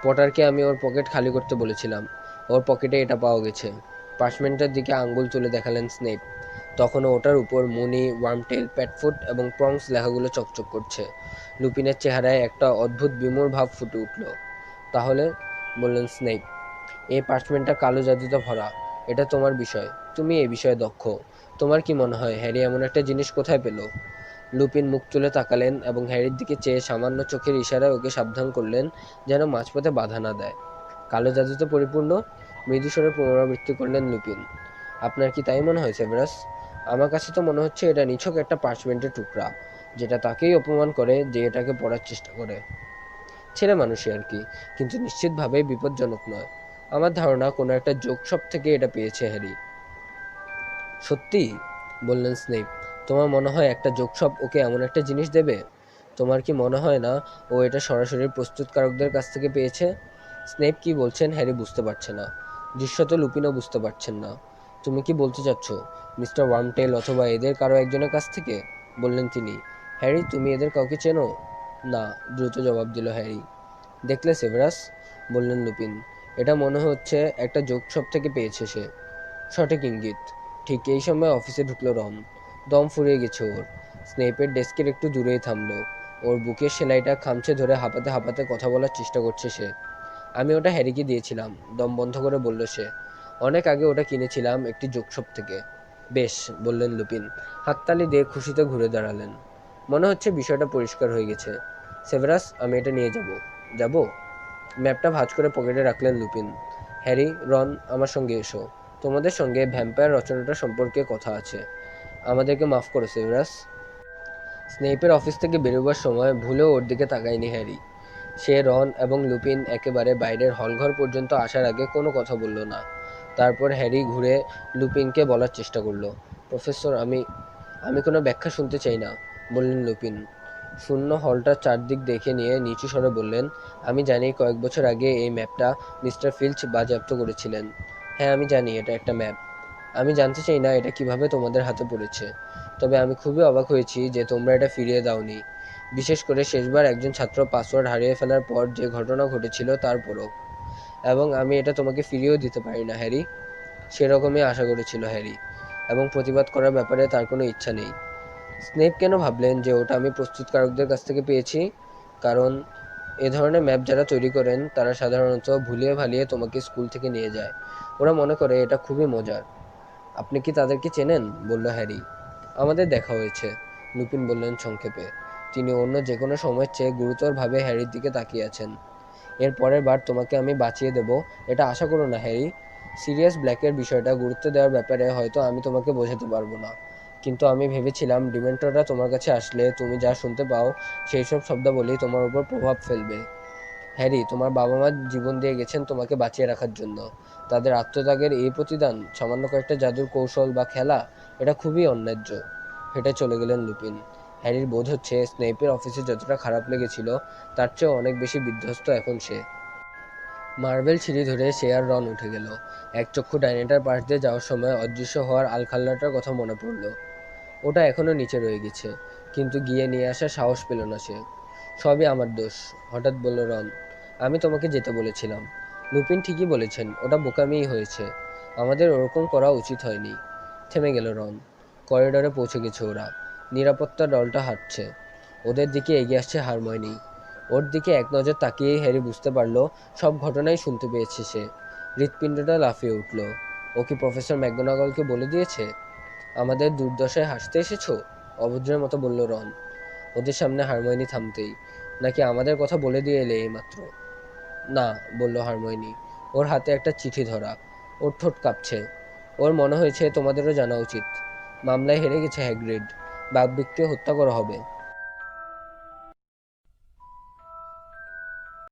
পটারকে আমি ওর পকেট খালি করতে বলেছিলাম, ওর পকেটে এটা পাওয়া গেছে। পার্চমেন্টের দিকে আঙ্গুল তুলে দেখালেন স্নেইপ। তখনও ওটার উপর মুনি, ওয়ার্মটেল, প্যাটফুট এবং প্রংস লেখাগুলো চকচক করছে। লুপিনের চেহারায় একটা অদ্ভুত বিমূঢ় ভাব ফুটে উঠল। তাহলে, বললেন স্নেইপ, এই পার্চমেন্টটা কালো জাদুতে ভরা। এটা তোমার বিষয়, তুমি এই বিষয়ে দক্ষ। তোমার কি মনে হয় হ্যারি এমন একটা জিনিস কোথায় পেল? লুপিন মুখ তুলে তাকালেন এবং হ্যারির দিকে চেয়ে সামান্য চোখের ইশারায় ওকে সাবধান করলেন যেন মাঝপথে বাধা না দেয়। কালো জাদুতে পরিপূর্ণ, মৃদুস্বরে পুনরাবৃত্তি করলেন লুপিন। আপনার কি তাই মনে হয় সেভারাস? আমার কাছে তো মনে হচ্ছে এটা নিছক একটা পার্চমেন্টের টুকরা, যেটা তাকেই অপমান করে যে এটাকে পড়ার চেষ্টা করে। ছেলে মানুষই আর কি, কিন্তু নিশ্চিতভাবে বিপজ্জনক নয়। আমার ধারণা কোনো একটা যোগসব থেকে এটা পেয়েছে হ্যারি। সত্যি? বললেন স্নেইপ। তোমার মনে হয় একটা যোগসব ওকে এমন একটা জিনিস দেবে? তোমার কি মনে হয় না ও এটা সরাসরি প্রস্তুতকারকদের কাছ থেকে পেয়েছে? স্নেইপ কি বলছেন হ্যারি বুঝতে পারছে না। দৃশ্যত লুপিনও বুঝতে পারছেন না। তুমি কি বলতে চাচ্ছ মিস্টার ওয়ার্মটেল অথবা এদের কারো একজনের কাছ থেকে? বললেন তিনি। হ্যারি, তুমি এদের কাউকে চেনো? না, দ্রুত জবাব দিল হ্যারি। দেখলে সেভারাস, বললেন লুপিন, এটা মনে হচ্ছে একটা যোগসব থেকে পেয়েছে সে। সঠিক ইঙ্গিত। ঠিক এই সময় অফিসে ঢুকলো রন। দম ফুরিয়ে গেছে ওর। স্নেইপের ডেস্কের একটু দূরেই থামলো। ওর বুকের সেলাইটা খামচে ধরে হাঁপাতে হাঁপাতে কথা বলার চেষ্টা করছে সে। আমি ওটা হ্যারিকে দিয়েছিলাম, দম বন্ধ করে বলল সে। অনেক আগে ওটা কিনেছিলাম একটি যোগশপ থেকে। বেশ, বললেন লুপিন। হাততালি দিয়ে খুশিতে ঘুরে দাঁড়ালেন। মনে হচ্ছে বিষয়টা পরিষ্কার হয়ে গেছে। সেভারাস, আমি এটা নিয়ে যাব। যাব? ম্যাপটা ভাঁজ করে পকেটে রাখলেন লুপিন। হ্যারি, রন, আমার সঙ্গে এসো। তোমাদের সঙ্গে ভ্যাম্পায়ার রচনাটা সম্পর্কে কথা আছে। আমাদেরকে মাফ করো সেভারাস। স্নেইপের অফিস থেকে বেরোবার সময় ভুলেও ওর দিকে তাকায়নি হ্যারি। সে, রন এবং লুপিন একেবারে বাইরের হলঘর পর্যন্ত আসার আগে কোনো কথা বলল না। তারপর হ্যারি ঘুরে লুপিনকে বলার চেষ্টা করলো। প্রফেসর, আমি আমি কোনো ব্যাখ্যা শুনতে চাই না, বললেন লুপিন। শূন্য হলটার চারদিক দেখে নিয়ে নিচু স্বরে বললেন, আমি জানি কয়েক বছর আগে এই ম্যাপটা মিস্টার ফিল্চ বাজেয়াপ্ত করেছিলেন। হ্যাঁ, আমি জানি এটা একটা ম্যাপ। আমি জানতে চাই না এটা কিভাবে তোমাদের হাতে পড়েছে। তবে আমি খুবই অবাক হয়েছি যে তোমরা এটা ফিরিয়ে দাওনি, বিশেষ করে শেষবার একজন ছাত্র পাসওয়ার্ড হারিয়ে ফেলার পর যে ঘটনা ঘটেছিল তারপরও। এবং আমি এটা তোমাকে ফিরিয়েও দিতে পারি না হ্যারি। সেরকমই আশা করেছিল হ্যারি, এবং প্রতিবাদ করার ব্যাপারে তার কোনো ইচ্ছা নেই। স্নেপ কেন ভাবলেন যে ওটা আমি প্রস্তুতকারকদের কাছ থেকে পেয়েছি? কারণ এ ধরনের ম্যাপ যারা তৈরি করেন তারা সাধারণত ভুলিয়ে ভালিয়ে তোমাকে স্কুল থেকে নিয়ে যায়। ওরা মনে করে এটা খুবই মজার। আপনি কি তাদেরকে চেনেন? বলল হ্যারি। আমাদের দেখা হয়েছে, লুপিন বললেন সংক্ষেপে। তিনি অন্য যে কোনো সময়ের চেয়ে গুরুতরভাবে হ্যারির দিকে তাকিয়ে আছেন। এর পরের বার তোমাকে আমি বাঁচিয়ে দেব, এটা আশা করো না হ্যারি। সিরিয়াস ব্ল্যাকের বিষয়টা গুরুত্ব দেওয়ার ব্যাপারে হয়তো আমি তোমাকে বোঝাতে পারবো না, কিন্তু আমি ভেবেছিলাম ডিমেন্টররা তোমার কাছে আসলে তুমি যা শুনতে পাও সেই সব শব্দাবলী তোমার উপর প্রভাব ফেলবে। হ্যারি, তোমার বাবা মা জীবন দিয়ে গেছেন তোমাকে বাঁচিয়ে রাখার জন্য। তাদের আত্মত্যাগের এই প্রতিদান সামান্য কয়েকটা জাদুর কৌশল বা খেলা, এটা খুবই অন্যায্য। হেঁটে চলে গেলেন লুপিন। হ্যারির বোধ হচ্ছে স্নেইপের অফিসে যতটা খারাপ লেগেছিল তার চেয়ে অনেক বেশি বিধ্বস্ত এখন সে। মার্বেল সিঁড়ি ধরে সে আর রন উঠে গেল। এক চক্ষু ডাইনেটার পাশ দিয়ে যাওয়ার সময় অদৃশ্য হওয়ার আলখাল্লাটার কথা মনে পড়ল। ওটা এখনো নিচে রয়ে গেছে, কিন্তু গিয়ে নিয়ে আসার সাহস পেল না সে। সবই আমার দোষ, হঠাৎ বলল রন। আমি তোমাকে যেতে বলেছিলাম। লুপিন ঠিকই বলেছেন, ওটা বোকামিই হয়েছে। আমাদের ওরকম করা উচিত হয়নি। থেমে গেল রন। করিডরে পৌঁছে গেছে ওরা। নিরাপত্তা দলটা হাঁটছে। ওদের দিকে এগিয়ে আসছে হারমোনি। ওর দিকে এক নজর তাকিয়েই হ্যারি বুঝতে পারল সব ঘটনাই শুনতে পেয়েছে সে। হৃৎপিণ্ডটা লাফিয়ে উঠল। ও কি প্রফেসর ম্যাকগোনাগলকে বলে দিয়েছে? আমাদের দুর্দশায় হাসতে এসেছো? অভদ্রের মতো বলল রন ওদের সামনে হারমোনি থামতেই। নাকি আমাদের কথা বলে দিয়ে এলে এইমাত্র? না, বলল হারমোনি। ওর হাতে একটা চিঠি ধরা। ওর ঠোঁট কাঁপছে। ওর মনে হয়েছে তোমাদেরও জানা উচিত। মামলায় হেরে গেছে হ্যাগ্রিড। বাকবিককে হত্যা করা হবে।